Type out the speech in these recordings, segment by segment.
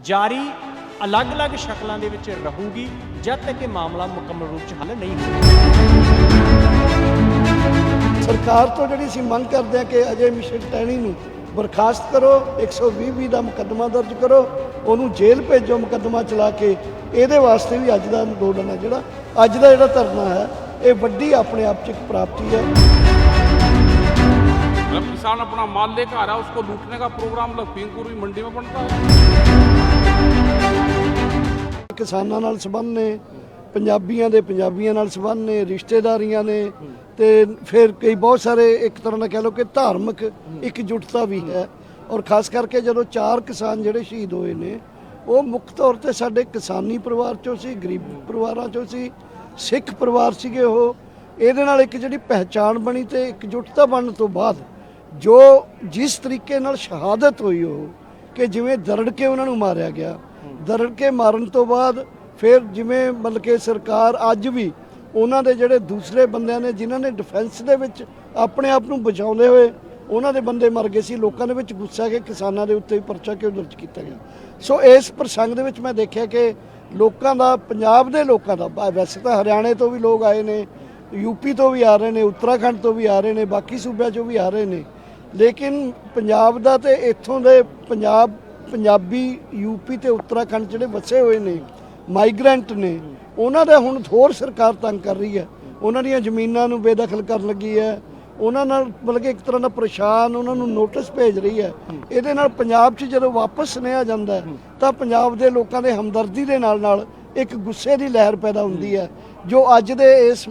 ਜਾਰੀ अलग-अलग शक्लों ਦੇ ਵਿੱਚ ਰਹੂਗੀ जब तक कि मामला मुकम्मल रूप च हल नहीं होगा। सरकार तो जिहड़ी ਅਸੀਂ ਮੰਗ ਕਰਦੇ ਹਾਂ ਕਿ ਅਜੇ ਮਿਸ਼ਨ ਟੈਣੀ ਨੂੰ ਬਰਖਾਸਤ ਕਰੋ, 120 ਦਾ ਮੁਕੱਦਮਾ ਦਰਜ ਕਰੋ, ਉਹਨੂੰ ਜੇਲ੍ਹ ਭੇਜੋ ਮੁਕੱਦਮਾ ਚਲਾ ਕੇ। ਇਹਦੇ ਵਾਸਤੇ ਵੀ ਅੱਜ ਦਾ ਅੰਦੋਲਨ ਹੈ, ਜਿਹੜਾ ਅੱਜ ਦਾ ਜਿਹੜਾ ਧਰਨਾ ਹੈ, ਇਹ ਵੱਡੀ ਆਪਣੇ ਆਪ 'ਚ ਇੱਕ ਪ੍ਰਾਪਤੀ है। जब किसान अपना माल लेकर आ रहा है उसको लूटने का प्रोग्राम लखीमपुर की मंडी में बनता है। किसानां नाल संबंध ने, ਪੰਜਾਬੀਆਂ ਨਾਲ ਸੰਬੰਧ ਨੇ, ਰਿਸ਼ਤੇਦਾਰੀਆਂ ਨੇ, ਤੇ ਫਿਰ ਕਈ ਬਹੁਤ ਸਾਰੇ ਇੱਕ ਤਰ੍ਹਾਂ ਦਾ ਕਹਿ ਲਓ ਕਿ ਧਾਰਮਿਕ ਇਕਜੁੱਟਤਾ ਵੀ ਹੈ। ਔਰ ਖਾਸ ਕਰਕੇ ਜਦੋਂ 4 ਕਿਸਾਨ ਜਿਹੜੇ ਸ਼ਹੀਦ ਹੋਏ ਨੇ ਉਹ ਮੁੱਖ ਤੌਰ ਤੇ ਸਾਡੇ ਕਿਸਾਨੀ ਪਰਿਵਾਰ ਚੋਂ ਸੀ, ਗਰੀਬ ਪਰਿਵਾਰਾਂ ਚੋਂ ਸੀ, ਸਿੱਖ ਪਰਿਵਾਰ ਸੀਗੇ ਉਹ। ਇਹਦੇ ਨਾਲ ਇੱਕ ਜਿਹੜੀ ਪਹਿਚਾਣ ਬਣੀ ਤੇ ਇਕਜੁੱਟਤਾ ਬਣਨ ਤੋਂ ਬਾਅਦ ਜੋ ਜਿਸ ਤਰੀਕੇ ਨਾਲ ਸ਼ਹਾਦਤ ਹੋਈ ਉਹ ਕਿ ਜਿਵੇਂ ਦਰੜ ਕੇ ਉਹਨਾਂ ਨੂੰ ਮਾਰਿਆ ਗਿਆ, ਦਰੜ ਕੇ ਮਾਰਨ ਤੋਂ ਬਾਅਦ ਫਿਰ ਜਿਵੇਂ ਮਤਲਬ ਕਿ ਸਰਕਾਰ ਅੱਜ ਵੀ ਉਹਨਾਂ ਦੇ ਜਿਹੜੇ ਦੂਸਰੇ ਬੰਦਿਆਂ ਨੇ ਜਿਨ੍ਹਾਂ ਨੇ ਡਿਫੈਂਸ ਦੇ ਵਿੱਚ ਆਪਣੇ ਆਪ ਨੂੰ ਬਚਾਉਂਦੇ ਹੋਏ ਉਹਨਾਂ ਦੇ ਬੰਦੇ ਮਰ ਗਏ ਸੀ, ਲੋਕਾਂ ਦੇ ਵਿੱਚ ਗੁੱਸਾ ਕਿ ਕਿਸਾਨਾਂ ਦੇ ਉੱਤੇ ਪਰਚਾ ਕਿਉਂ ਦਰਜ ਕੀਤਾ ਗਿਆ। ਸੋ ਇਸ ਪ੍ਰਸੰਗ ਦੇ ਵਿੱਚ ਮੈਂ ਦੇਖਿਆ ਕਿ ਲੋਕਾਂ ਦਾ, ਪੰਜਾਬ ਦੇ ਲੋਕਾਂ ਦਾ, ਵੈਸੇ ਤਾਂ ਹਰਿਆਣੇ ਤੋਂ ਵੀ ਲੋਕ ਆਏ ਨੇ, यूपी तो भी आ रहे हैं, उत्तराखंड तो भी आ रहे हैं, बाकी सूबे चों भी आ रहे हैं, लेकिन पंजाब दा ते इत्थों दे पंजाबी यूपी ते उत्तराखंड जिहड़े वसे हुए ने माइग्रेंट ने उन्हां दा हुण होर सरकार तंग कर रही है, उन्हां दीयां ज़मीनां नूं बेदखल कर लगी है, उन्हां नाल मतलब कि एक तरह दा परेशान उन्हां नूं नोटिस भेज रही है। इहदे नाल पंजाब 'च जदों वापस सुनेहा जांदा है तां पंजाब दे लोकां दे हमदर्दी दे नाल एक गुस्से की लहर पैदा होंदी है जो अज दे इस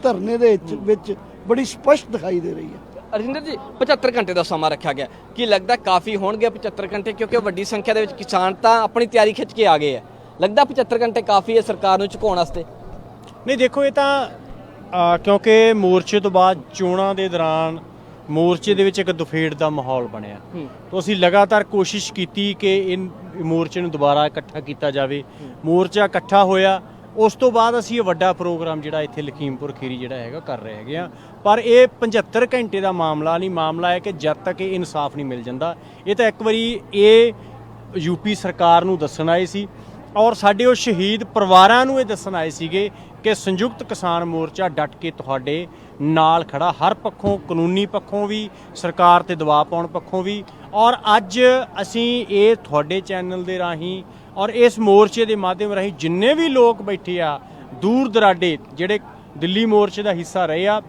धरने दे विच बड़ी स्पष्ट दिखाई दे रही है। अरजिंदर जी 75 घंटे का समा रखा गया, की लगता काफ़ी होंगे 75 घंटे, क्योंकि वड्डी संख्या दे विच किसान तां अपनी तैयारी खिंच के आ गए हैं, लगता 75 घंटे काफ़ी है सरकार नूं झुकाउण वास्ते? नहीं, देखो ये तां क्योंकि मोर्चे तो बाद चोणां दे दौरान मोर्चे ਦੇ ਵਿੱਚ ਇੱਕ ਦੁਫੇੜ ਦਾ ਮਾਹੌਲ ਬਣਿਆ, ਤਾਂ ਅਸੀਂ ਲਗਾਤਾਰ ਕੋਸ਼ਿਸ਼ ਕੀਤੀ ਕਿ ਇਹ ਮੋਰਚੇ ਨੂੰ ਦੁਬਾਰਾ ਇਕੱਠਾ ਕੀਤਾ ਜਾਵੇ। ਮੋਰਚਾ ਇਕੱਠਾ ਹੋਇਆ, ਉਸ ਤੋਂ ਬਾਅਦ ਅਸੀਂ ਇਹ ਵੱਡਾ ਪ੍ਰੋਗਰਾਮ ਜਿਹੜਾ ਇੱਥੇ ਲਖੀਮਪੁਰ ਖੀਰੀ ਜਿਹੜਾ ਹੈਗਾ ਕਰ ਰਹੇ ਹੈਗੇ ਆ। ਪਰ ਇਹ 75 ਘੰਟੇ ਦਾ ਮਾਮਲਾ ਨਹੀਂ, ਮਾਮਲਾ ਹੈ ਕਿ ਜਦ ਤੱਕ ਇਹ ਇਨਸਾਫ ਨਹੀਂ ਮਿਲ ਜਾਂਦਾ। ਇਹ ਤਾਂ ਇੱਕ ਵਾਰੀ ਇਹ यूपी ਸਰਕਾਰ ਨੂੰ ਦੱਸਣ ਆਏ ਸੀ ਔਰ ਸਾਡੇ ਉਹ ਸ਼ਹੀਦ ਪਰਿਵਾਰਾਂ ਨੂੰ ਇਹ ਦੱਸਣ ਆਏ ਸੀਗੇ ਕਿ ਸੰਯੁਕਤ ਕਿਸਾਨ ਮੋਰਚਾ ਡਟ ਕੇ ਤੁਹਾਡੇ ਨਾਲ ਖੜਾ, ਹਰ ਪੱਖੋਂ, ਕਾਨੂੰਨੀ ਪੱਖੋਂ ਵੀ, ਸਰਕਾਰ ਤੇ ਦਬਾਅ ਪਾਉਣ ਪੱਖੋਂ ਵੀ। ਔਰ ਅੱਜ ਅਸੀਂ ਇਹ ਤੁਹਾਡੇ ਚੈਨਲ ਦੇ ਰਾਹੀਂ ਔਰ ਇਸ ਮੋਰਚੇ ਦੇ ਮਾਧਿਅਮ ਰਾਹੀਂ ਜਿੰਨੇ ਵੀ ਲੋਕ ਬੈਠੇ ਆ ਦੂਰ ਦਰਾਡੇ ਜਿਹੜੇ ਦਿੱਲੀ ਮੋਰਚੇ ਦਾ ਹਿੱਸਾ ਰਹੇ ਆ,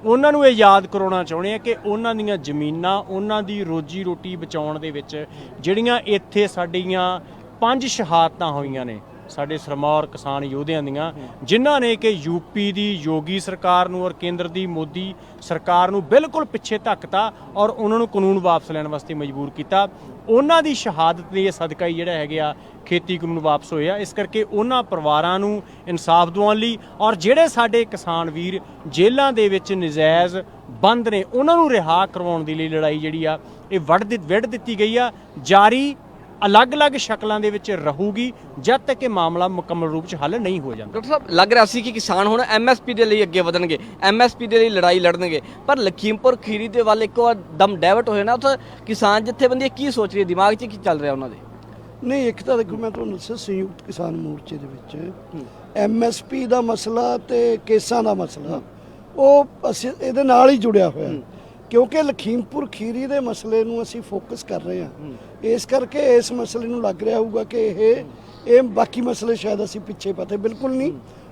ਉਹਨਾਂ ਨੂੰ ਇਹ ਯਾਦ ਕਰਾਉਣਾ ਚਾਹੁੰਦੇ ਆ ਕਿ ਉਹਨਾਂ ਦੀਆਂ ਜ਼ਮੀਨਾਂ, ਉਹਨਾਂ ਦੀ ਰੋਜੀ ਰੋਟੀ ਬਚਾਉਣ ਦੇ ਵਿੱਚ ਜਿਹੜੀਆਂ ਇੱਥੇ ਸਾਡੀਆਂ 5 ਸ਼ਹਾਦਤਾਂ ਹੋਈਆਂ ਨੇ ਸਾਡੇ ਸਰਮੌਰ ਕਿਸਾਨ ਯੋਧਿਆਂ ਦੀਆਂ, ਜਿਨ੍ਹਾਂ ਨੇ ਕਿ यूपी ਦੀ ਯੋਗੀ ਸਰਕਾਰ ਨੂੰ ਔਰ ਕੇਂਦਰ ਦੀ ਮੋਦੀ ਸਰਕਾਰ ਨੂੰ ਬਿਲਕੁਲ ਪਿੱਛੇ ਧੱਕਤਾ ਔਰ ਉਹਨਾਂ ਨੂੰ ਕਾਨੂੰਨ ਵਾਪਸ ਲੈਣ ਵਾਸਤੇ ਮਜਬੂਰ ਕੀਤਾ, ਉਹਨਾਂ ਦੀ ਸ਼ਹਾਦਤ ਦੇ ਸਦਕਾ ਹੀ ਜਿਹੜਾ ਹੈਗੇ ਆ ਖੇਤੀ ਕਾਨੂੰਨ ਵਾਪਸ ਹੋਇਆ। ਇਸ ਕਰਕੇ ਉਹਨਾਂ ਪਰਿਵਾਰਾਂ ਨੂੰ ਇਨਸਾਫ ਦਿਵਾਉਣ ਲਈ ਔਰ ਜਿਹੜੇ ਸਾਡੇ ਕਿਸਾਨ ਵੀਰ ਜੇਲ੍ਹਾਂ ਦੇ ਵਿੱਚ ਨਜਾਇਜ਼ ਬੰਦ ਨੇ ਉਹਨਾਂ ਨੂੰ ਰਿਹਾ ਕਰਵਾਉਣ ਦੀ ਲਈ ਲੜਾਈ ਜਿਹੜੀ ਆ ਇਹ ਵਿੱਢ ਦਿੱਤੀ ਗਈ ਆ। ਜਾਰੀ अलग-अलग शक्लों ਦੇ ਵਿੱਚ ਰਹੂਗੀ जब तक कि मामला मुकम्मल रूप च हल नहीं हो जाता। डॉक्टर साहब लग रहा सी कि किसान हुण MSP ਦੇ ਲਈ ਅੱਗੇ ਵਧਣਗੇ, MSP ਦੇ ਲਈ ਲੜਾਈ ਲੜਨਗੇ, ਪਰ ਲਖੀਮਪੁਰ ਖੀਰੀ ਦੇ ਵੱਲ ਇੱਕ ਵਾਰ ਦਮ ਡਾਇਵਰਟ ਹੋਏ ਨਾ, ਉੱਥੇ ਕਿਸਾਨ ਜਥੇਬੰਦੀ ਕੀ ਸੋਚ ਰਹੀ ਹੈ, ਦਿਮਾਗ 'ਚ ਕੀ ਚੱਲ ਰਿਹਾ ਉਹਨਾਂ ਦੇ? ਨਹੀਂ, ਇੱਕ ਤਾਂ ਦੇਖੋ ਮੈਂ ਤੁਹਾਨੂੰ ਦੱਸਿਆ ਸੰਯੁਕਤ ਕਿਸਾਨ ਮੋਰਚੇ ਦੇ ਵਿੱਚ MSP ਦਾ ਮਸਲਾ ਤੇ ਕੇਸਾਂ ਦਾ ਮਸਲਾ ਉਹ ਅਸੀਂ ਇਹਦੇ ਨਾਲ ਹੀ ਜੁੜਿਆ ਹੋਇਆ, ਕਿਉਂਕਿ ਲਖੀਮਪੁਰ ਖੀਰੀ ਦੇ ਮਸਲੇ ਨੂੰ ਅਸੀਂ ਫੋਕਸ ਕਰ ਰਹੇ ਹਾਂ। ਇਸ ਕਰਕੇ ਇਸ ਮਸਲੇ ਨੂੰ ਲੱਗ ਰਿਹਾ ਹੋਊਗਾ ਕਿ ਇਹ ਬਾਕੀ ਮਸਲੇ ਸ਼ਾਇਦ ਅਸੀਂ ਪਿੱਛੇ ਪਾਤੇ, ਬਿਲਕੁਲ ਨਹੀਂ।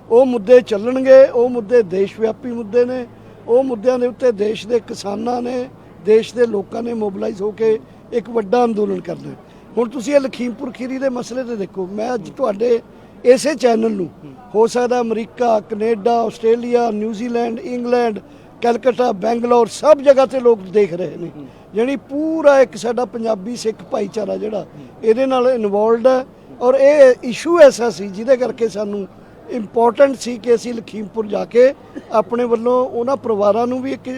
ਉਹ ਮੁੱਦੇ ਚੱਲਣਗੇ, ਉਹ ਮੁੱਦੇ ਦੇਸ਼ ਵਿਆਪੀ ਮੁੱਦੇ ਨੇ, ਉਹ ਮੁੱਦਿਆਂ ਦੇ ਉੱਤੇ ਦੇਸ਼ ਦੇ ਕਿਸਾਨਾਂ ਨੇ, ਦੇਸ਼ ਦੇ ਲੋਕਾਂ ਨੇ ਮੋਬਿਲਾਈਜ਼ ਹੋ ਕੇ ਇੱਕ ਵੱਡਾ ਅੰਦੋਲਨ ਕਰਨਾ। ਹੁਣ ਤੁਸੀਂ ਇਹ ਲਖੀਮਪੁਰ ਖੀਰੀ ਦੇ ਮਸਲੇ ਤੇ ਦੇਖੋ, ਮੈਂ ਅੱਜ ਤੁਹਾਡੇ ਇਸੇ ਚੈਨਲ ਨੂੰ ਹੋ ਸਕਦਾ America, Canada, Australia, New Zealand, England, Calcutta, Bangalore सब जगह ਤੇ ਲੋਕ ਦੇਖ ਰਹੇ ਨੇ। ਜਾਣੀ ਪੂਰਾ ਇੱਕ ਸਾਡਾ ਪੰਜਾਬੀ ਸਿੱਖ ਭਾਈਚਾਰਾ ਜਿਹੜਾ ਇਹਦੇ ਨਾਲ ਇਨਵੋਲਵਡ ਹੈ ਔਰ ਇਹ ਇਸ਼ੂ ਐਸਾ ਸੀ ਜਿਹਦੇ ਕਰਕੇ ਸਾਨੂੰ ਇੰਪੋਰਟੈਂਟ ਸੀ ਕਿ ਅਸੀਂ ਲਖੀਮਪੁਰ ਜਾ ਕੇ ਆਪਣੇ ਵੱਲੋਂ ਉਹਨਾਂ ਪਰਿਵਾਰਾਂ ਨੂੰ ਵੀ ਇੱਕ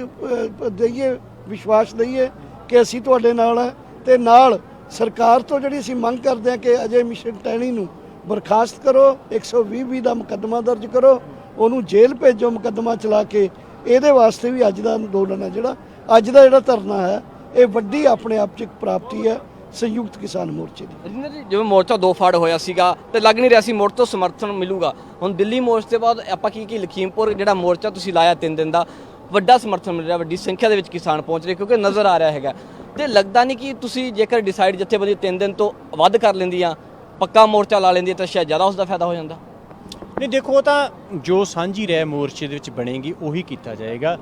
ਦਈਏ, ਵਿਸ਼ਵਾਸ ਦਈਏ ਕਿ ਅਸੀਂ ਤੁਹਾਡੇ ਨਾਲ ਹੈ, ਤੇ ਨਾਲ ਸਰਕਾਰ ਤੋਂ ਜਿਹੜੀ ਅਸੀਂ ਮੰਗ ਕਰਦੇ ਹਾਂ ਕਿ ਅਜੇ ਮਿਸ਼ਨ ਟੈਣੀ ਨੂੰ ਬਰਖਾਸਤ ਕਰੋ, 120 ਦਾ ਮੁਕੱਦਮਾ ਦਰਜ ਕਰੋ, ਉਹਨੂੰ ਜੇਲ੍ਹ ਭੇਜੋ ਮੁਕੱਦਮਾ ਚਲਾ ਕੇ। ਇਹਦੇ ਵਾਸਤੇ ਵੀ ਅੱਜ ਦਾ ਅੰਦੋਲਨ ਹੈ, ਜਿਹੜਾ ਅੱਜ ਦਾ ਜਿਹੜਾ ਧਰਨਾ ਹੈ, ਇਹ ਵੱਡੀ ਆਪਣੇ ਆਪ 'ਚ ਇੱਕ ਪ੍ਰਾਪਤੀ ਹੈ। ਸੰਯੁਕਤ ਕਿਸਾਨ ਮੋਰਚੇ ਦੀ। ਰਜਿੰਦਰ ਜੀ, ਜਿਵੇਂ ਮੋਰਚਾ ਦੋ ਫਾੜ ਹੋਇਆ ਸੀਗਾ ਤੇ ਲੱਗ ਨਹੀਂ ਰਿਹਾ ਸੀ ਮੋਰਚੇ ਤੋਂ ਸਮਰਥਨ ਮਿਲੂਗਾ, ਹੁਣ ਦਿੱਲੀ ਮੋਰਚੇ ਤੋਂ ਬਾਅਦ ਆਪਾਂ ਕੀ ਲਖੀਮਪੁਰ ਜਿਹੜਾ ਮੋਰਚਾ ਤੁਸੀਂ ਲਾਇਆ 3 ਦਿਨ ਦਾ, ਵੱਡਾ ਸਮਰਥਨ ਮਿਲ ਰਿਹਾ, ਵੱਡੀ ਸੰਖਿਆ ਦੇ ਵਿੱਚ ਕਿਸਾਨ ਪਹੁੰਚ ਰਹੇ, ਕਿਉਂਕਿ ਨਜ਼ਰ ਆ ਰਿਹਾ ਹੈਗਾ। ਤੇ ਲੱਗਦਾ ਨਹੀਂ ਕਿ ਤੁਸੀਂ ਜੇਕਰ ਡਿਸਾਈਡ ਜਥੇਬੰਦੀ 3 ਦਿਨ ਤੋਂ ਵੱਧ ਕਰ ਲੈਂਦੀਆਂ, ਪੱਕਾ ਮੋਰਚਾ ਲਾ ਲੈਂਦੀ, ਤਾਂ ਸ਼ਾਇਦ ਜ਼ਿਆਦਾ ਉਸ ਦਾ ਫਾਇਦਾ ਹੋ ਜਾਂਦਾ। ਨਹੀਂ ਦੇਖੋ, ਤਾਂ ਜੋ ਸਾਂਝੀ ਰਹਿ ਮੋਰਚੇ ਦੇ ਵਿੱਚ ਬਣੇਗੀ ਉਹੀ ਕੀਤਾ ਜਾਏਗਾ।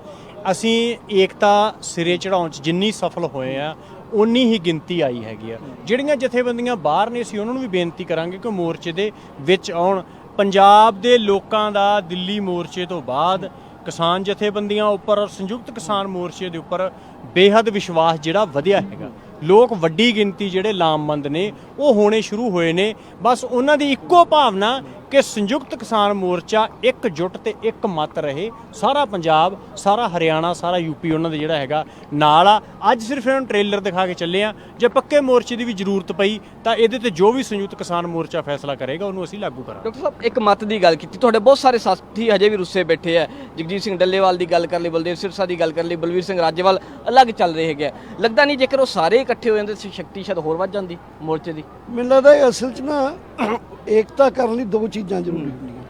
ਅਸੀਂ ਏਕਤਾ ਸਿਰੇ ਚੜਾਉਣ 'ਚ ਜਿੰਨੀ ਸਫਲ ਹੋਏ ਆ ਉਨੀ ਹੀ ਗਿਣਤੀ ਆਈ ਹੈਗੀ ਆ। ਜਿਹੜੀਆਂ ਜਥੇਬੰਦੀਆਂ ਬਾਹਰ ਨੇ ਅਸੀਂ ਉਹਨਾਂ ਨੂੰ ਵੀ ਬੇਨਤੀ ਕਰਾਂਗੇ ਕਿ ਮੋਰਚੇ ਦੇ ਵਿੱਚ ਆਉਣ। ਪੰਜਾਬ ਦੇ ਲੋਕਾਂ ਦਾ ਦਿੱਲੀ ਮੋਰਚੇ ਤੋਂ ਬਾਅਦ ਕਿਸਾਨ ਜਥੇਬੰਦੀਆਂ ਉੱਪਰ ਔਰ ਸੰਯੁਕਤ ਕਿਸਾਨ ਮੋਰਚੇ ਦੇ ਉੱਪਰ ਬੇਹੱਦ ਵਿਸ਼ਵਾਸ ਜਿਹੜਾ ਵਧਿਆ ਹੈਗਾ। ਲੋਕ ਵੱਡੀ ਗਿਣਤੀ ਜਿਹੜੇ ਲਾਮਬੰਦ ਨੇ ਉਹ ਹੋਣੇ ਸ਼ੁਰੂ ਹੋਏ ਨੇ। ਬਸ ਉਹਨਾਂ ਦੀ ਇੱਕੋ ਭਾਵਨਾ ਕਿ ਸੰਯੁਕਤ ਕਿਸਾਨ ਮੋਰਚਾ ਇਕਜੁੱਟ ਤੇ ਇੱਕ ਮਤ ਰਹੇ। ਸਾਰਾ ਪੰਜਾਬ, ਸਾਰਾ ਹਰਿਆਣਾ, ਸਾਰਾ ਯੂਪੀ ਉਹਨਾਂ ਦੇ ਜਿਹੜਾ ਹੈਗਾ ਨਾਲ ਆ। ਅੱਜ ਸਿਰਫ ਇਹਨਾਂ ਨੂੰ ਟ੍ਰੇਲਰ ਦਿਖਾ ਕੇ ਚੱਲੇ ਆ। ਜੇ ਪੱਕੇ ਮੋਰਚੇ ਦੀ ਵੀ ਜ਼ਰੂਰਤ ਪਈ ਤਾਂ ਇਹਦੇ ਤੇ ਜੋ ਵੀ ਸੰਯੁਕਤ ਕਿਸਾਨ ਮੋਰਚਾ ਫੈਸਲਾ ਕਰੇਗਾ ਉਹਨੂੰ ਅਸੀਂ ਲਾਗੂ ਕਰਾਂਗੇ। ਡਾਕਟਰ ਸਾਹਿਬ, ਇੱਕ ਮਤ ਦੀ ਗੱਲ ਕੀਤੀ, ਤੁਹਾਡੇ ਬਹੁਤ ਸਾਰੇ ਸਾਥੀ ਹਜੇ ਵੀ ਰੁੱਸੇ ਬੈਠੇ ਆ। ਜਗਜੀਤ ਸਿੰਘ ਡੱਲੇਵਾਲ ਦੀ ਗੱਲ ਕਰ ਲਈ, ਬਲਦੇਵ ਸਿਰਸਾ ਦੀ ਗੱਲ ਕਰ ਲਈ, ਬਲਵੀਰ ਸਿੰਘ ਰਾਜੇਵਾਲ ਅਲੱਗ ਚੱਲ ਰਹੇ ਹੈਗੇ। ਲੱਗਦਾ ਨਹੀਂ ਜੇਕਰ ਉਹ ਸਾਰੇ ਇਕੱਠੇ ਹੋ ਜਾਂਦੇ ਸ਼ਕਤੀ ਸ਼ਾਇਦ ਹੋਰ ਵੱਧ ਜਾਂਦੀ ਮੋਰਚੇ ਦੀ। ਮੈਨੂੰ ਲੱਗਦਾ ਇਹ ਅਸਲ 'ਚ ਨਾ ਏਕਤਾ ਕਰਨ ਲਈ ਦੋ ਚੀਜ਼ਾਂ ਜ਼ਰੂਰੀ ਹੁੰਦੀਆਂ।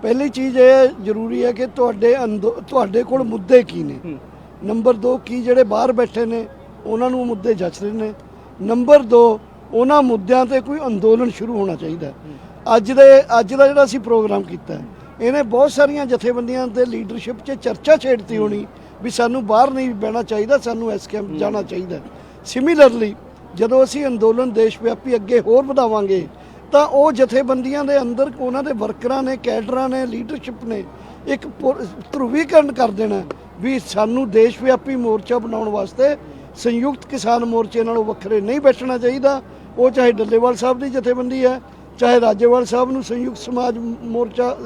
ਪਹਿਲੀ ਚੀਜ਼ ਇਹ ਜ਼ਰੂਰੀ ਹੈ ਕਿ ਤੁਹਾਡੇ ਕੋਲ ਮੁੱਦੇ ਕੀ ਨੇ। ਨੰਬਰ 2, ਕੀ ਜਿਹੜੇ ਬਾਹਰ ਬੈਠੇ ਨੇ ਉਹਨਾਂ ਨੂੰ ਮੁੱਦੇ ਜੱਚ ਰਹੇ ਨੇ। ਨੰਬਰ 2, ਉਹਨਾਂ ਮੁੱਦਿਆਂ ਤੇ ਕੋਈ ਅੰਦੋਲਨ ਸ਼ੁਰੂ ਹੋਣਾ ਚਾਹੀਦਾ। ਅੱਜ ਦਾ ਜਿਹੜਾ ਅਸੀਂ ਪ੍ਰੋਗਰਾਮ ਕੀਤਾ ਇਹਨੇ ਬਹੁਤ ਸਾਰੀਆਂ ਜਥੇਬੰਦੀਆਂ ਦੇ ਲੀਡਰਸ਼ਿਪ 'ਚ ਚਰਚਾ ਛੇੜਤੀ ਹੋਣੀ ਵੀ ਸਾਨੂੰ ਬਾਹਰ ਨਹੀਂ ਬਹਿਣਾ ਚਾਹੀਦਾ, ਸਾਨੂੰ ਇਸ ਕੈਂਪ ਜਾਣਾ ਚਾਹੀਦਾ। ਸਿਮਿਲਰਲੀ ਜਦੋਂ ਅਸੀਂ ਅੰਦੋਲਨ ਦੇਸ਼ ਵਿਆਪੀ ਅੱਗੇ ਹੋਰ ਵਧਾਵਾਂਗੇ ਤਾਂ ਉਹ ਜਥੇਬੰਦੀਆਂ ਦੇ ਅੰਦਰ ਉਹਨਾਂ ਦੇ ਵਰਕਰਾਂ ਨੇ, ਕੈਡਰਾਂ ਨੇ, ਲੀਡਰਸ਼ਿਪ ਨੇ ਇੱਕ ਧਰੁਵੀਕਰਨ ਕਰ ਦੇਣਾ ਵੀ ਸਾਨੂੰ ਦੇਸ਼ ਵਿਆਪੀ ਮੋਰਚਾ ਬਣਾਉਣ ਵਾਸਤੇ ਸੰਯੁਕਤ ਕਿਸਾਨ ਮੋਰਚੇ ਨਾਲੋਂ ਵੱਖਰੇ ਨਹੀਂ ਬੈਠਣਾ ਚਾਹੀਦਾ। ਉਹ ਚਾਹੇ ਡੱਲੇਵਾਲ ਸਾਹਿਬ ਦੀ ਜਥੇਬੰਦੀ ਹੈ, ਚਾਹੇ ਰਾਜੇਵਾਲ ਸਾਹਿਬ ਨੂੰ ਸੰਯੁਕਤ ਸਮਾਜ ਮੋਰਚਾ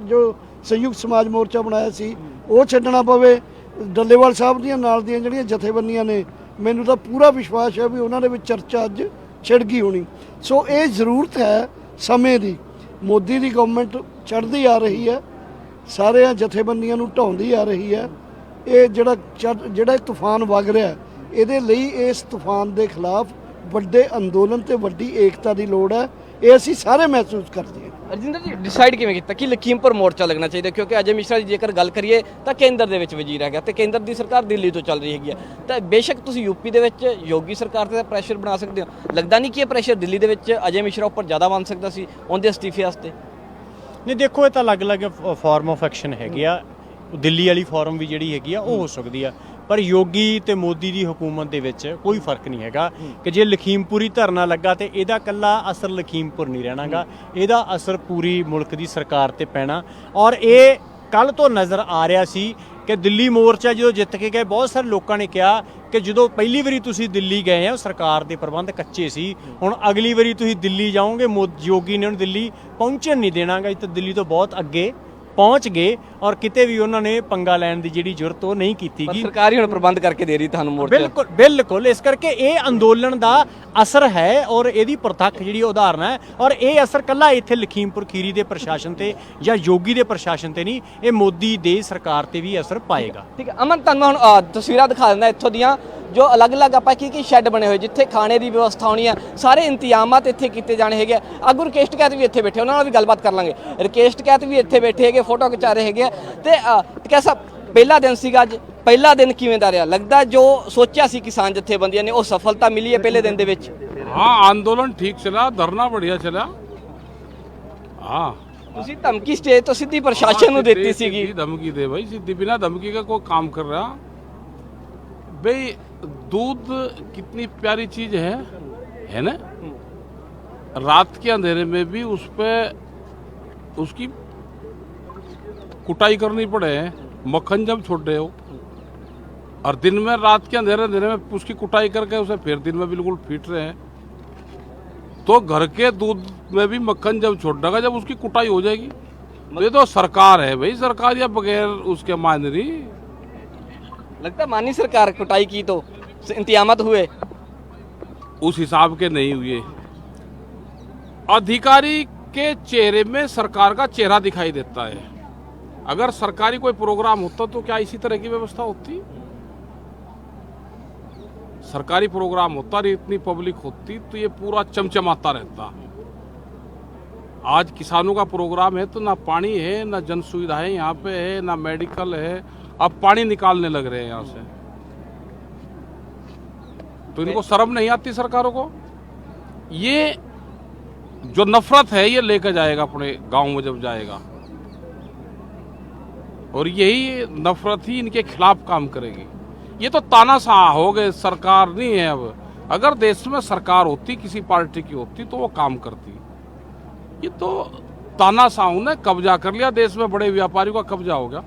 ਜੋ ਸੰਯੁਕਤ ਸਮਾਜ ਮੋਰਚਾ ਬਣਾਇਆ ਸੀ ਉਹ ਛੱਡਣਾ ਪਵੇ। ਡੱਲੇਵਾਲ ਸਾਹਿਬ ਦੀਆਂ ਨਾਲ ਦੀਆਂ ਜਿਹੜੀਆਂ ਜਥੇਬੰਦੀਆਂ ਨੇ, ਮੈਨੂੰ ਤਾਂ ਪੂਰਾ ਵਿਸ਼ਵਾਸ ਹੈ ਵੀ ਉਹਨਾਂ ਦੇ ਵਿੱਚ ਚਰਚਾ ਅੱਜ ਛਿੜ ਗਈ ਹੋਣੀ। ਸੋ ਇਹ ਜ਼ਰੂਰਤ ਹੈ ਸਮੇਂ ਦੀ। ਮੋਦੀ ਦੀ ਗਵਰਨਮੈਂਟ ਚੜ੍ਹਦੀ ਆ ਰਹੀ ਹੈ, ਸਾਰਿਆਂ ਜਥੇਬੰਦੀਆਂ ਨੂੰ ਢਾਉਂਦੀ ਆ ਰਹੀ ਹੈ। ਇਹ ਜਿਹੜਾ ਤੂਫਾਨ ਵਗ ਰਿਹਾ, ਇਹਦੇ ਲਈ ਇਸ ਤੂਫਾਨ ਦੇ ਖਿਲਾਫ ਵੱਡੇ ਅੰਦੋਲਨ ਤੇ ਵੱਡੀ ਏਕਤਾ ਦੀ ਲੋੜ ਹੈ। ਇਹ ਅਸੀਂ ਸਾਰੇ ਮਹਿਸੂਸ ਕਰਦੇ ਹਾਂ। ਰਜਿੰਦਰ ਜੀ, ਡਿਸਾਈਡ ਕਿਵੇਂ ਕੀਤਾ ਕਿ ਲਖੀਮਪੁਰ ਮੋਰਚਾ ਲੱਗਣਾ ਚਾਹੀਦਾ? ਕਿਉਂਕਿ ਅਜੇ ਮਿਸ਼ਰਾ ਜੀ ਜੇਕਰ ਗੱਲ ਕਰੀਏ ਤਾਂ ਕੇਂਦਰ ਦੇ ਵਿੱਚ ਵਜ਼ੀਰ ਹੈਗਾ ਤੇ ਕੇਂਦਰ ਦੀ ਸਰਕਾਰ ਦਿੱਲੀ ਤੋਂ ਚੱਲ ਰਹੀ ਹੈਗੀ ਹੈ। ਤਾਂ ਬੇਸ਼ੱਕ ਤੁਸੀਂ ਯੂਪੀ ਦੇ ਵਿੱਚ ਯੋਗੀ ਸਰਕਾਰ ਤੇ ਪ੍ਰੈਸ਼ਰ ਬਣਾ ਸਕਦੇ ਹੋ, ਲੱਗਦਾ ਨਹੀਂ ਕਿ ਇਹ ਪ੍ਰੈਸ਼ਰ ਦਿੱਲੀ ਦੇ ਵਿੱਚ ਅਜੇ ਮਿਸ਼ਰਾ ਉੱਪਰ ਜ਼ਿਆਦਾ ਬਣ ਸਕਦਾ ਸੀ ਉਹਦੇ ਅਸਤੀਫੇ ਵਾਸਤੇ? ਨਹੀਂ ਦੇਖੋ, ਇਹ ਤਾਂ ਅਲੱਗ-ਅਲੱਗ ਫਾਰਮ ਆਫ ਐਕਸ਼ਨ ਹੈਗੇ ਆ। ਦਿੱਲੀ ਵਾਲੀ ਫਾਰਮ ਵੀ ਜਿਹੜੀ ਹੈਗੀ ਆ ਉਹ ਹੋ ਸਕਦੀ ਆ, ਪਰ ਯੋਗੀ ਤੇ ਮੋਦੀ ਦੀ ਹਕੂਮਤ ਦੇ ਵਿੱਚ ਕੋਈ ਫਰਕ ਨਹੀਂ ਹੈਗਾ ਕਿ ਜੇ ਲਖੀਮਪੁਰੀ ਧਰਨਾ ਲੱਗਾ ਤੇ ਇਹਦਾ ਕੱਲਾ ਅਸਰ ਲਖੀਮਪੁਰ ਨਹੀਂ ਰਹਿਣਾਗਾ, ਇਹਦਾ ਅਸਰ ਪੂਰੀ ਮੁਲਕ ਦੀ ਸਰਕਾਰ ਤੇ ਪੈਣਾ। ਔਰ ਇਹ ਕੱਲ ਤੋਂ ਨਜ਼ਰ ਆ ਰਿਹਾ ਸੀ ਕਿ ਦਿੱਲੀ ਮੋਰਚਾ ਜਦੋਂ ਜਿੱਤ ਕੇ ਗਏ, ਬਹੁਤ ਸਾਰੇ ਲੋਕਾਂ ਨੇ ਕਿਹਾ ਕਿ ਜਦੋਂ ਪਹਿਲੀ ਵਾਰੀ ਤੁਸੀਂ ਦਿੱਲੀ ਗਏ ਆ ਸਰਕਾਰ ਦੇ ਪ੍ਰਬੰਧ ਕੱਚੇ ਸੀ, ਹੁਣ ਅਗਲੀ ਵਾਰੀ ਤੁਸੀਂ ਦਿੱਲੀ ਜਾਓਗੇ ਯੋਗੀ ਨੇ ਉਹਨੂੰ ਦਿੱਲੀ ਪਹੁੰਚਣ ਨਹੀਂ ਦੇਣਾਗਾ। ਤਾਂ ਦਿੱਲੀ ਤੋਂ ਬਹੁਤ ਅੱਗੇ ਪਹੁੰਚ ਗਏ ਔਰ ਕਿਤੇ ਵੀ ਉਹਨਾਂ ਨੇ ਪੰਗਾ ਲੈਣ ਦੀ ਜਿਹੜੀ ਜ਼ਰੂਰਤ ਉਹ ਨਹੀਂ ਕੀਤੀ ਗਈ। ਸਰਕਾਰ ਹੀ ਹੁਣ ਪ੍ਰਬੰਧ ਕਰਕੇ ਦੇ ਰਹੀ ਤੁਹਾਨੂੰ ਮੋਰਚਾ। ਬਿਲਕੁਲ ਇਸ ਕਰਕੇ ਇਹ ਅੰਦੋਲਨ ਦਾ ਅਸਰ ਹੈ ਔਰ ਇਹਦੀ ਪ੍ਰਤੱਖ ਜਿਹੜੀ ਉਦਾਹਰਨ ਹੈ। ਔਰ ਇਹ ਅਸਰ ਕੱਲਾ ਇੱਥੇ ਲਖੀਮਪੁਰ ਖੀਰੀ ਦੇ ਪ੍ਰਸ਼ਾਸਨ ਤੇ ਜਾਂ ਯੋਗੀ ਦੇ ਪ੍ਰਸ਼ਾਸਨ ਤੇ ਨਹੀਂ, ਇਹ ਮੋਦੀ ਦੇ ਸਰਕਾਰ ਤੇ ਵੀ ਅਸਰ ਪਾਏਗਾ। ਠੀਕ ਹੈ ਅਮਨ, ਤੁਹਾਨੂੰ ਹੁਣ ਤਸਵੀਰਾਂ ਦਿਖਾ ਦਿੰਦਾ ਇੱਥੋਂ ਦੀਆਂ ਜੋ ਅਲੱਗ-ਅਲੱਗ ਆਪਾਂ ਕੀ ਸ਼ੈੱਡ ਬਣੇ ਹੋਏ ਜਿੱਥੇ ਖਾਣੇ ਦੀ ਵਿਵਸਥਾ ਹੋਣੀ ਹੈ, ਸਾਰੇ ਇੰਤਜ਼ਾਮਾਤ ਇੱਥੇ ਕੀਤੇ ਜਾਣੇ ਹੈਗੇ। ਆਗੂ ਰਕੇਸ਼ ਟਕੈਤ ਵੀ ਇੱਥੇ ਬੈਠੇ, ਉਹਨਾਂ ਨਾਲ ਵੀ ਗੱਲਬਾਤ ਕਰ ਲਾਂਗੇ। ਰਕੇਸ਼ ਟਕੈਤ ਵੀ ਇੱਥੇ ਬੈਠੇ ਹੈਗੇ, ਫੋਟੋ ਖਿਚਾ ਰਹੇ ਹੈਗੇ। ਤੇ ਕੈਸਾ ਪਹਿਲਾ ਦਿਨ ਸੀਗਾ ਅੱਜ? ਪਹਿਲਾ ਦਿਨ ਕਿਵੇਂ ਦਾ ਰਿਹਾ? ਲੱਗਦਾ ਜੋ ਸੋਚਿਆ ਸੀ ਕਿਸਾਨ ਜਥੇਬੰਦੀਆਂ ਨੇ ਉਹ ਸਫਲਤਾ ਮਿਲੀ ਹੈ ਪਹਿਲੇ ਦਿਨ ਦੇ ਵਿੱਚ? हाँ, आंदोलन ठीक चला, धरना बढ़िया चला। हाँ, ਤੁਸੀਂ ਧਮਕੀ ਸਟੇਜ ਤੋਂ ਸਿੱਧੀ ਪ੍ਰਸ਼ਾਸਨ ਨੂੰ ਦਿੱਤੀ ਸੀਗੀ। धमकी दे भाई, सीधी बिना धमकी का कोई काम कर रहा भाई। दूध कितनी प्यारी चीज है ना? रात के अंधेरे में भी उस पे उसकी कुटाई करनी पड़े, मक्खन जब छोड़ रहे हो, और दिन में रात के अंधेरे में उसकी कुटाई करके उसे फिर दिन में बिल्कुल फीट रहे हैं। तो घर के दूध में भी मक्खन जब छोड़ेगा, जब उसकी कुटाई हो जाएगी, तो ये तो सरकार है भाई, सरकार या बगैर उसके मायने नहीं। लगता मानी सरकार कुटाई की तो इंतजामात हुए उस हिसाब के नहीं हुए। अधिकारी के चेहरे में सरकार का चेहरा दिखाई देता है। अगर सरकारी कोई प्रोग्राम होता तो क्या इसी तरह की व्यवस्था होती? सरकारी प्रोग्राम होता और इतनी पब्लिक होती तो ये पूरा चमचमाता रहता। आज किसानों का प्रोग्राम है तो ना पानी है, ना जन सुविधाएं यहाँ पे है, ना मेडिकल है। अब पानी निकालने लग रहे हैं यहाँ से। तो इनको शर्म नहीं आती सरकारों को? ये जो नफरत है ये लेकर जाएगा अपने गांव में जब जाएगा, और यही नफरत ही इनके खिलाफ काम करेगी। ये तो तानाशाह हो गए, सरकार नहीं है अब। अगर देश में सरकार होती, किसी पार्टी की होती, तो वो काम करती। ये तो तानाशाह ने कब्जा कर लिया देश में, बड़े व्यापारियों का कब्जा हो गया।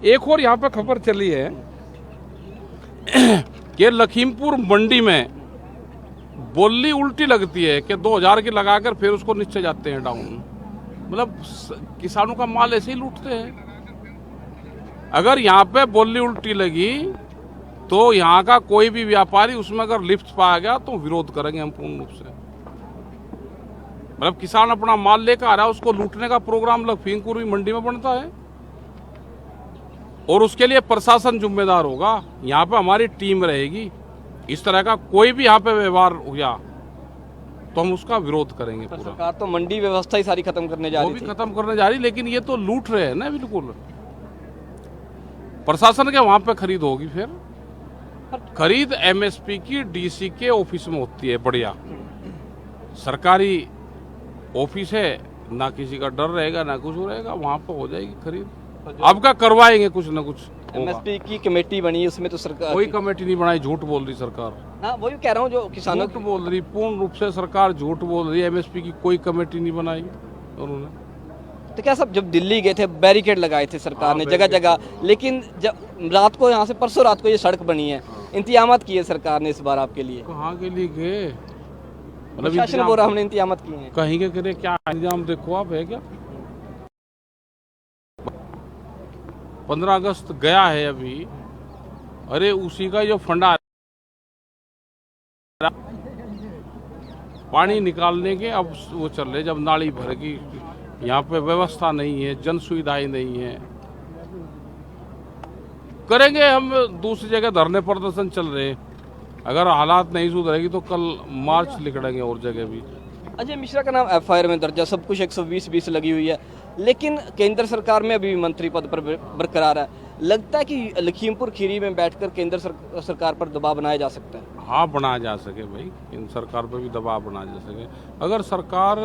एक और यहाँ पे खबर चली है कि लखीमपुर मंडी में बोली उल्टी लगती है कि 2000 की लगाकर फिर उसको नीचे जाते हैं डाउन। मतलब किसानों का माल ऐसे ही लूटते हैं। अगर यहाँ पे बोली उल्टी लगी तो यहाँ का कोई भी व्यापारी उसमें अगर लिफ्ट पाया गया तो विरोध करेंगे हम पूर्ण रूप से। मतलब किसान अपना माल लेकर आ रहा है, उसको लूटने का प्रोग्राम लखीमपुर मंडी में बनता है और उसके लिए प्रशासन जिम्मेदार होगा। यहाँ पे हमारी टीम रहेगी। इस तरह का कोई भी यहाँ पे व्यवहार हुआ तो हम उसका विरोध करेंगे पूरा। सरकार तो मंडी व्यवस्था ही सारी खत्म करने जा रही थी। वो भी खत्म करने जा रही, लेकिन ये तो लूट रहे हैं ना बिल्कुल। प्रशासन के वहां पे खरीद होगी, फिर खरीद एमएसपी की डीसी के ऑफिस में होती है। बढ़िया सरकारी ऑफिस है, ना किसी का डर रहेगा ना कुछ रहेगा, वहां पे हो जाएगी खरीद। अब क्या करवाएंगे कुछ ना कुछ। एमएसपी की कमेटी बनी, उसमें तो सरकार कोई कमेटी नहीं बनाई, झूठ बोल रही सरकार। हाँ वही कह रहा हूँ, जो किसानों झूठ बोल रही, पूर्ण रूप से सरकार झूठ बोल रही है। एमएसपी की कोई कमेटी नहीं बनाई उन्होंने। तो क्या सब जब दिल्ली गए थे बैरिकेड लगाए थे सरकार ने जगह जगह, लेकिन जब रात को यहाँ से परसों रात को ये सड़क बनी है, इंतजामात किए सरकार ने इस बार आपके लिए? कहाँ के लिए गए? प्रशासन बोल रहा हमने इंतजामात किए हैं। कहीं के करे क्या इंतजाम देखो आप, है क्या? 15 अगस्त गया है अभी, अरे उसी का जो फंडा पानी निकालने के अब वो चल रहे, जब नाली भरेगी। यहाँ पे व्यवस्था नहीं है, जन सुविधाएं नहीं है। करेंगे हम, दूसरी जगह धरने प्रदर्शन चल रहे हैं। अगर हालात नहीं सुधरेगी तो कल मार्च निकलेंगे और जगह भी। अजय मिश्रा का नाम एफआईआर में दर्ज है, सब कुछ 120-20 लगी हुई है, लेकिन केंद्र सरकार में अभी मंत्री पद पर बरकरार है। लगता है कि लखीमपुर खीरी में बैठकर केंद्र सरकार पर दबाव बनाया जा सकता है? हाँ बनाया जा सके भाई, केंद्र सरकार पर भी दबाव बनाया जा सके। अगर सरकार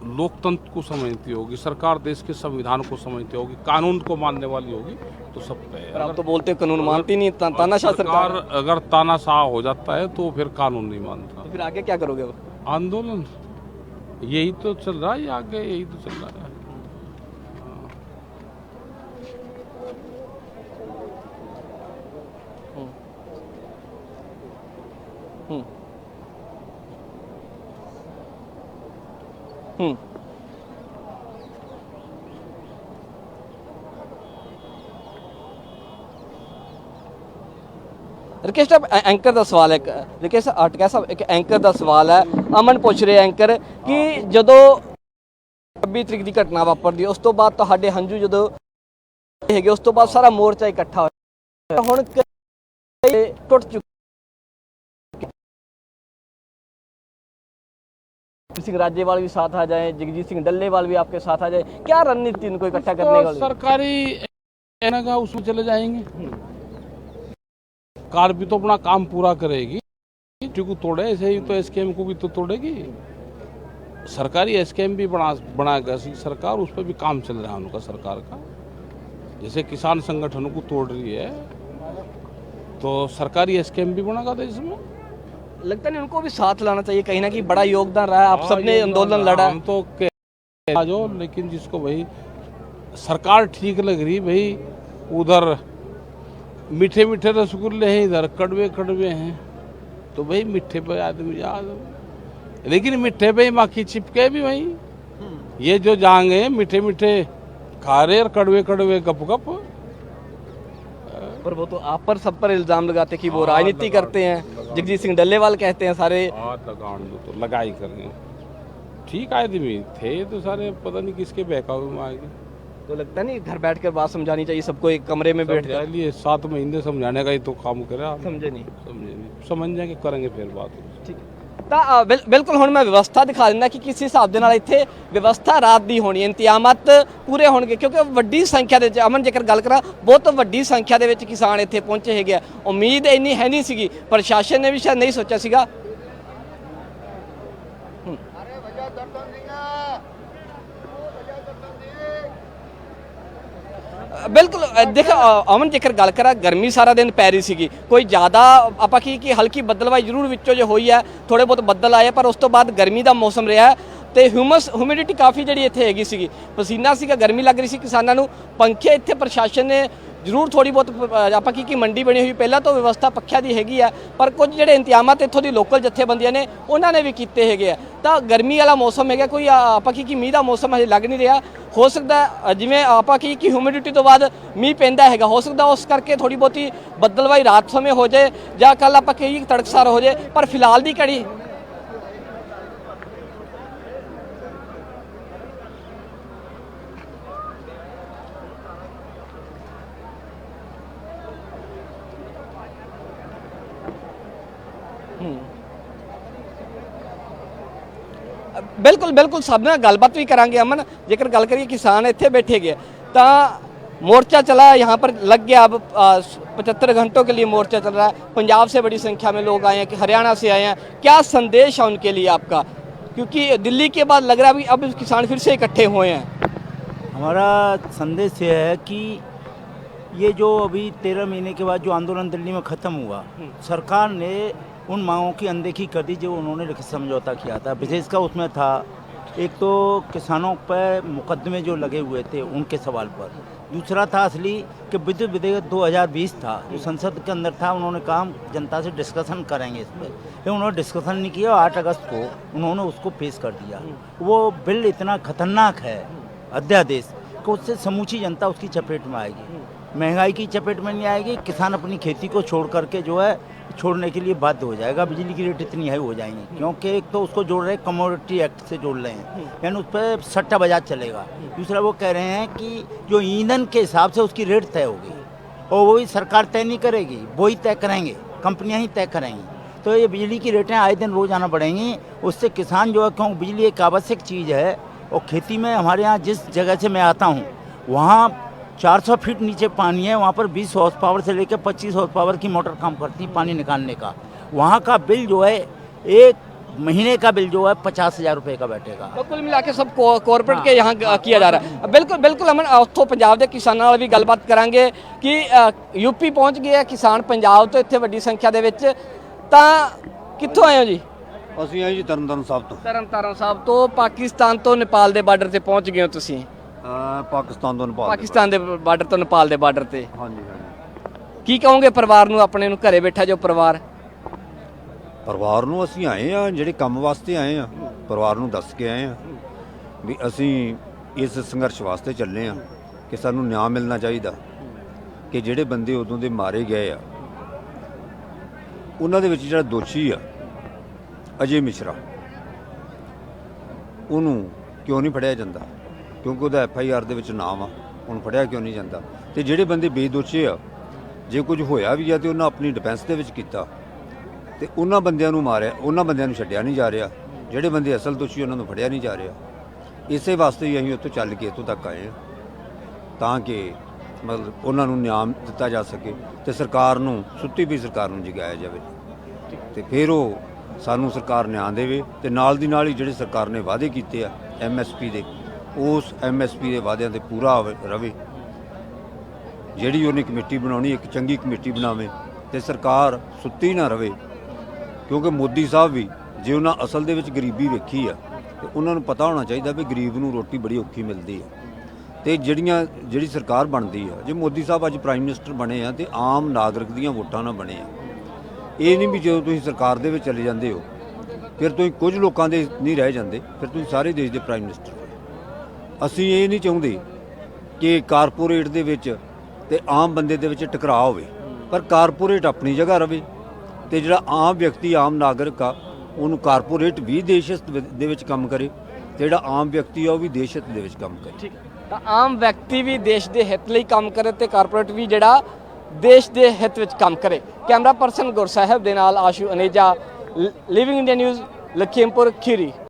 लोकतंत्र को समझती होगी, सरकार देश के संविधान को समझती होगी, कानून को मानने वाली होगी तो सब पे है। आप तो बोलते कानून मानती नहीं, तानाशाह सरकार। अगर तानाशाह हो जाता है तो फिर कानून नहीं मानता। तो फिर आगे क्या करोगे वो? आंदोलन, यही तो चल रहा है आगे, यही तो चल रहा है। रिकेश साहब, एंकर ਦਾ ਸਵਾਲ ਹੈ। ਰਿਕੇਸ਼ ਅਟਕਾ ਸਾਹਿਬ, ਇੱਕ ਐਂਕਰ ਦਾ ਸਵਾਲ ਹੈ। ਅਮਨ ਪੁੱਛ ਰਿਹਾ ਐਂਕਰ ਕਿ ਜਦੋਂ 26 ਤਰੀਕ ਦੀ ਘਟਨਾ ਵਾਪਰਦੀ ਉਸ ਤੋਂ ਬਾਅਦ ਤੁਹਾਡੇ ਹੰਝੂ ਜਦੋਂ ਹੈਗੇ, ਉਸ ਤੋਂ ਬਾਅਦ ਸਾਰਾ ਮੋਰਚਾ ਇਕੱਠਾ ਹੋਇਆ, ਹੁਣ ਟੁੱਟ ਚੁੱਕਾ। सिंह राजेवाल भी साथ आ जाए, जगजीत सिंह डल्लेवाल भी आपके साथ आ जाए, क्या रणनीति इनको इकट्ठा करने वाली? सरकारी का उसमें चले जाएंगे। कार भी तो अपना काम पूरा करेगी, को तोड़े ऐसे ही तो एसकेएम को भी तो तोड़ेगी। सरकारी एसकेएम भी बनाएगा सरकार, उस पर भी काम चल रहा है उनका सरकार का। जैसे किसान संगठनों को तोड़ रही है तो सरकारी एसकेएम भी बनाएगा देश में। लगता नहीं उनको भी साथ लाना चाहिए, कहीं ना कहीं बड़ा योगदान रहा है, आप सबने आंदोलन लड़ा। हम तो जो, लेकिन जिसको भाई सरकार ठीक लग रही, भाई उधर मीठे मीठे रसगुल्ले हैं, इधर कड़वे कड़वे हैं, तो भाई मीठे पे आदमी याद, लेकिन मीठे पे ही माखी चिपके भी भाई। ये जो जाएंगे मीठे मीठे खा रहे और कड़वे कड़वे गप गप। पर वो तो आप पर सब पर इल्जाम लगाते कि वो राजनीति करते हैं, जगजीत सिंह डल्लेवाल कहते हैं सारे। तो लगाई कर रहे हैं, ठीक आदमी थे तो सारे, पता नहीं किसके बहकावे में आ गए। तो लगता नहीं घर बैठकर बात समझानी चाहिए सबको, एक कमरे में बैठ समझा लिए 7 महीने समझाने का ही तो काम करे आप। समझे नहीं। समझे नहीं, समझ जाएंगे, करेंगे फिर बात। ठीक ਤਾਂ ਬਿਲਕੁਲ ਹੁਣ ਮੈਂ ਵਿਵਸਥਾ ਦਿਖਾ ਦਿੰਦਾ ਕਿ ਕਿਸ ਹਿਸਾਬ ਦੇ ਨਾਲ ਇੱਥੇ ਵਿਵਸਥਾ ਰਾਤ ਦੀ ਹੋਣੀ ਹੈ, ਇੰਤਜ਼ਾਮਾਤ ਪੂਰੇ ਹੋਣਗੇ ਕਿਉਂਕਿ ਵੱਡੀ ਸੰਖਿਆ ਦੇ ਵਿੱਚ, ਅਮਨ ਜੇਕਰ ਗੱਲ ਕਰਾਂ ਬਹੁਤ ਵੱਡੀ ਸੰਖਿਆ ਦੇ ਵਿੱਚ ਕਿਸਾਨ ਇੱਥੇ ਪਹੁੰਚੇ ਹੈਗੇ ਆ। ਉਮੀਦ ਇੰਨੀ ਹੈ ਨਹੀਂ ਸੀਗੀ, ਪ੍ਰਸ਼ਾਸਨ ਨੇ ਵੀ ਸ਼ਾਇਦ ਨਹੀਂ ਸੋਚਿਆ ਸੀਗਾ। ਬਿਲਕੁਲ ਦੇਖ ਅਮਨ ਜੇਕਰ ਗੱਲ ਕਰਾਂ ਗਰਮੀ ਸਾਰਾ ਦਿਨ ਪੈ ਰਹੀ ਸੀਗੀ, ਕੋਈ ਜ਼ਿਆਦਾ ਆਪਾਂ ਕੀ ਹਲਕੀ ਬੱਦਲਵਾਈ ਜ਼ਰੂਰ ਵਿੱਚੋਂ ਜੇ ਹੋਈ ਹੈ, ਥੋੜੇ ਬਹੁਤ ਬੱਦਲ ਆਏ, ਪਰ ਉਸ ਤੋਂ ਬਾਅਦ ਗਰਮੀ ਦਾ ਮੌਸਮ ਰਿਹਾ ਤੇ ਹਿਊਮਿਡਿਟੀ ਕਾਫੀ ਜਿਹੜੀ ਇੱਥੇ ਹੈਗੀ ਸੀਗੀ, ਪਸੀਨਾ ਸੀਗਾ, ਗਰਮੀ ਲੱਗ ਰਹੀ ਸੀ ਕਿਸਾਨਾਂ ਨੂੰ। ਪੰਖੇ ਇੱਥੇ ਪ੍ਰਸ਼ਾਸਨ ਨੇ ਜ਼ਰੂਰ ਥੋੜੀ ਬਹੁਤ ਆਪਾਂ ਕੀ ਮੰਡੀ ਬਣੀ ਹੋਈ ਪਹਿਲਾਂ ਤੋਂ ਵਿਵਸਥਾ ਪੱਖਿਆਂ ਦੀ ਹੈਗੀ ਆ, ਪਰ ਕੁਝ ਜਿਹੜੇ ਇੰਤਜ਼ਾਮਾਤ ਇੱਥੋਂ ਦੀ ਲੋਕਲ ਜਥੇਬੰਦੀਆਂ ਨੇ ਉਹਨਾਂ ਨੇ ਵੀ ਕੀਤੇ ਹੈਗੇ ਆ। ਤਾਂ ਗਰਮੀ ਵਾਲਾ ਮੌਸਮ ਹੈਗਾ, ਕੋਈ ਆਪਾਂ ਕੀ ਮੀਂਹ ਦਾ ਮੌਸਮ ਹਜੇ ਲੱਗ ਨਹੀਂ ਰਿਹਾ। ਹੋ ਸਕਦਾ ਜਿਵੇਂ ਆਪਾਂ ਕੀ ਹਿਊਮਿਡਿਟੀ ਤੋਂ ਬਾਅਦ ਮੀਂਹ ਪੈਂਦਾ ਹੈਗਾ, ਹੋ ਸਕਦਾ ਉਸ ਕਰਕੇ ਥੋੜੀ ਬਹੁਤੀ ਬੱਦਲਵਾਈ ਰਾਤ ਸਮੇਂ ਹੋ ਜਾਏ ਜਾਂ ਕੱਲ ਆਪਾਂ ਕਹੀ ਤੜਕਸਾਰ ਹੋ ਜਾਏ, ਪਰ ਫਿਲਹਾਲ ਦੀ ਘੜੀ ਬਿਲकुल ਸਭ ਨਾਲ ਗੱਲਬਾਤ भी करांगे। अमन जेकर गल करिए किसान इत्थे बैठे गए तो मोर्चा चला यहाँ पर लग गया, अब 75 घंटों के लिए मोर्चा चल रहा है। पंजाब से बड़ी संख्या में लोग आए हैं, हरियाणा से आए हैं, क्या संदेश है उनके लिए आपका, क्योंकि दिल्ली के बाद लग रहा है अब किसान फिर से इकट्ठे हुए हैं। हमारा संदेश ये है कि ये जो अभी 13 महीने के बाद जो आंदोलन दिल्ली में ख़त्म हुआ, सरकार ने उन मांगों की अनदेखी कर दी जो उन्होंने लिखित समझौता किया था। विशेष का उसमें था एक तो किसानों पर मुकदमे जो लगे हुए थे उनके सवाल पर, दूसरा था असली कि विद्युत विधेयक 2020 था जो संसद के अंदर था, उन्होंने कहा जनता से डिस्कशन करेंगे इस पर, लेकिन उन्होंने डिस्कशन नहीं किया। 8 अगस्त को उन्होंने उसको पेश कर दिया। वो बिल इतना खतरनाक है अध्यादेश कि उससे समूची जनता उसकी चपेट में आएगी, महंगाई की चपेट में नहीं आएगी, किसान अपनी खेती को छोड़ करके जो है छोड़ने के लिए बाध्य हो जाएगा। बिजली की रेट इतनी हाई हो जाएंगी क्योंकि एक तो उसको जोड़ रहे हैं कमोडिटी एक्ट से जोड़ रहे हैं, यानी उस पर सट्टा बाजार चलेगा। दूसरा वो कह रहे हैं कि जो ईंधन के हिसाब से उसकी रेट तय होगी और वो भी सरकार तय नहीं करेगी, वही तय करेंगे, कंपनियां ही तय करेंगी। तो ये बिजली की रेटें आए दिन रोज आना पड़ेंगी, उससे किसान जो है, क्योंकि बिजली एक आवश्यक चीज़ है और खेती में हमारे यहाँ जिस जगह से मैं आता हूँ वहाँ 400 फीट नीचे पानी है, वहाँ पर 20 हॉर्स पावर से लेकर 25 हॉर्स पावर की मोटर काम करती है पानी निकालने का। वहाँ का बिल जो है एक महीने का बिल जो है 50,000 रुपये का बैठेगा। तो कुल मिला के सब कॉरपोरेट के यहाँ किया जा रहा है। बिल्कुल अमन ਉੱਥੋਂ ਪੰਜਾਬ ਦੇ ਕਿਸਾਨਾਂ ਨਾਲ ਵੀ ਗੱਲਬਾਤ ਕਰਾਂਗੇ ਕਿ यूपी ਪਹੁੰਚ ਗਏ ਆ ਕਿਸਾਨ ਪੰਜਾਬ ਤੋਂ ਇੱਥੇ ਵੱਡੀ ਸੰਖਿਆ ਦੇ ਵਿੱਚ। ਤਾਂ ਕਿੱਥੋਂ ਆਏ ਹੋ ਜੀ? ਅਸੀਂ ਆਏ ਜੀ ਤਰਨਤਾਰਨ ਸਾਹਿਬ ਤੋਂ। ਤਰਨਤਾਰਨ ਸਾਹਿਬ ਤੋਂ ਪਾਕਿਸਤਾਨ ਤੋਂ ਨੇਪਾਲ ਦੇ ਬਾਰਡਰ ਤੇ ਪਹੁੰਚ ਗਏ ਹੋ ਤੁਸੀਂ? ਪਾਕਿਸਤਾਨ ਤੋਂ ਨੇਪਾਲ। ਪਾਕਿਸਤਾਨ ਦੇ ਬਾਰਡਰ ਤੋਂ ਨੇਪਾਲ ਦੇ ਬਾਰਡਰ ਤੇ। ਹਾਂਜੀ ਹਾਂਜੀ। ਕੀ ਕਹੋਗੇ ਪਰਿਵਾਰ ਨੂੰ, ਆਪਣੇ ਨੂੰ ਘਰੇ ਬੈਠਾ ਜੋ ਪਰਿਵਾਰ ਨੂੰ ਅਸੀਂ ਆਏ ਆ ਜਿਹੜੇ ਕੰਮ ਵਾਸਤੇ ਆਏ ਆ, ਪਰਿਵਾਰ ਨੂੰ ਦੱਸ ਕੇ ਆਏ ਆ ਵੀ ਅਸੀਂ ਇਸ ਸੰਘਰਸ਼ ਵਾਸਤੇ ਚੱਲੇ ਆ ਕਿ ਸਾਨੂੰ ਨਿਆਂ ਮਿਲਣਾ ਚਾਹੀਦਾ ਕਿ ਜਿਹੜੇ ਬੰਦੇ ਉਦੋਂ ਦੇ ਮਾਰੇ ਗਏ ਆ ਉਹਨਾਂ ਦੇ ਵਿੱਚ ਜਿਹੜਾ ਦੋਸ਼ੀ ਆ ਅਜੇ ਮਿਸ਼ਰਾ, ਉਹਨੂੰ ਕਿਉਂ ਨਹੀਂ ਫੜਿਆ ਜਾਂਦਾ, ਕਿਉਂਕਿ ਉਹਦਾ FIR ਦੇ ਵਿੱਚ ਨਾਮ ਆ, ਉਹਨੂੰ ਫੜਿਆ ਕਿਉਂ ਨਹੀਂ ਜਾਂਦਾ। ਤੇ ਜਿਹੜੇ ਬੰਦੇ ਬੇਦੋਸ਼ੀ ਆ, ਜੇ ਕੁਝ ਹੋਇਆ ਵੀ ਆ ਤੇ ਉਹਨਾਂ ਆਪਣੀ ਡਿਫੈਂਸ ਦੇ ਵਿੱਚ ਕੀਤਾ ਤੇ ਉਹਨਾਂ ਬੰਦਿਆਂ ਨੂੰ ਮਾਰਿਆ, ਉਹਨਾਂ ਬੰਦਿਆਂ ਨੂੰ ਛੱਡਿਆ ਨਹੀਂ ਜਾ ਰਿਹਾ, ਜਿਹੜੇ ਬੰਦੇ ਅਸਲ ਦੋਸ਼ੀ ਉਹਨਾਂ ਨੂੰ ਫੜਿਆ ਨਹੀਂ ਜਾ ਰਿਹਾ। ਇਸੇ ਵਾਸਤੇ ਹੀ ਅਸੀਂ ਉੱਥੋਂ ਚੱਲ ਕੇ ਇੱਥੋਂ ਤੱਕ ਆਏ ਹਾਂ ਤਾਂ ਕਿ ਮਤਲਬ ਉਹਨਾਂ ਨੂੰ ਨਿਆਂ ਦਿੱਤਾ ਜਾ ਸਕੇ ਤੇ ਸਰਕਾਰ ਨੂੰ, ਸੁੱਤੀ ਪਈ ਸਰਕਾਰ ਨੂੰ ਜਗਾਇਆ ਜਾਵੇ ਤੇ ਫਿਰ ਉਹ ਸਾਨੂੰ ਸਰਕਾਰ ਨਿਆਂ ਦੇਵੇ ਤੇ ਨਾਲ ਦੀ ਨਾਲ ਹੀ ਜਿਹੜੇ ਸਰਕਾਰ ਨੇ ਵਾਅਦੇ ਕੀਤੇ ਆ MSP ਦੇ, ਉਸ MSP ਦੇ ਵਾਅਦਿਆਂ ਤੇ ਪੂਰਾ ਰਵੇ। ਜਿਹੜੀ ਉਹਨੇ ਕਮੇਟੀ ਬਣਾਉਣੀ ਇੱਕ ਚੰਗੀ ਕਮੇਟੀ ਬਣਾਵੇ ਤੇ ਸਰਕਾਰ ਸੁੱਤੀ ਨਾ ਰਵੇ, ਕਿਉਂਕਿ ਮੋਦੀ ਸਾਹਿਬ ਵੀ ਜੇ ਉਹਨਾਂ ਅਸਲ ਦੇ ਵਿੱਚ ਗਰੀਬੀ ਵੇਖੀ ਆ ਤੇ ਉਹਨਾਂ ਨੂੰ ਪਤਾ ਹੋਣਾ ਚਾਹੀਦਾ ਵੀ ਗਰੀਬ ਨੂੰ ਰੋਟੀ ਬੜੀ ਔਖੀ ਮਿਲਦੀ ਆ। ਤੇ ਜਿਹੜੀ ਸਰਕਾਰ ਬਣਦੀ ਆ, ਜੇ ਮੋਦੀ ਸਾਹਿਬ ਅੱਜ ਪ੍ਰਾਈਮ ਮਿਨਿਸਟਰ ਬਣੇ ਆ ਤੇ ਆਮ ਨਾਗਰਿਕ ਦੀਆਂ ਵੋਟਾਂ ਨਾਲ ਬਣੇ ਆ। ਇਹ ਨਹੀਂ ਵੀ ਜਦੋਂ ਤੁਸੀਂ ਸਰਕਾਰ ਦੇ ਵਿੱਚ ਚਲੇ ਜਾਂਦੇ ਹੋ ਫਿਰ ਤੁਸੀਂ ਕੁਝ ਲੋਕਾਂ ਦੇ ਨਹੀਂ ਰਹਿ ਜਾਂਦੇ, ਫਿਰ ਤੁਸੀਂ ਸਾਰੇ ਦੇਸ਼ ਦੇ ਪ੍ਰਾਈਮ ਮਿਨਿਸਟਰ ਹੋ। ਅਸੀਂ ਇਹ ਨਹੀਂ ਚਾਹੁੰਦੇ ਕਿ ਕਾਰਪੋਰੇਟ ਦੇ ਵਿੱਚ ਤੇ ਆਮ ਬੰਦੇ ਦੇ ਵਿੱਚ ਟਕਰਾਅ ਹੋਵੇ, ਪਰ ਕਾਰਪੋਰੇਟ ਆਪਣੀ ਜਗ੍ਹਾ ਰਵੇ ਤੇ ਜਿਹੜਾ ਆਮ ਵਿਅਕਤੀ, ਆਮ ਨਾਗਰਿਕ ਆ, ਉਹਨੂੰ ਕਾਰਪੋਰੇਟ ਵੀ ਦੇਸ਼ ਹਿੱਤ ਦੇ ਵਿੱਚ ਕੰਮ ਕਰੇ ਤੇ ਜਿਹੜਾ ਆਮ ਵਿਅਕਤੀ ਆ ਉਹ ਵੀ ਦੇਸ਼ ਹਿੱਤ ਦੇ ਵਿੱਚ ਕੰਮ ਕਰੇ। ਤਾਂ ਆਮ ਵਿਅਕਤੀ ਵੀ ਦੇਸ਼ ਦੇ ਹਿੱਤ ਲਈ ਕੰਮ ਕਰੇ ਤੇ ਕਾਰਪੋਰੇਟ ਵੀ ਜਿਹੜਾ ਦੇਸ਼ ਦੇ ਹਿੱਤ ਵਿੱਚ ਕੰਮ ਕਰੇ। ਕੈਮਰਾ ਪਰਸਨ ਗੁਰਸਾਹਿਬ ਦੇ ਨਾਲ Ashu Aneja, Living India News, Lakhimpur ਖੀਰੀ।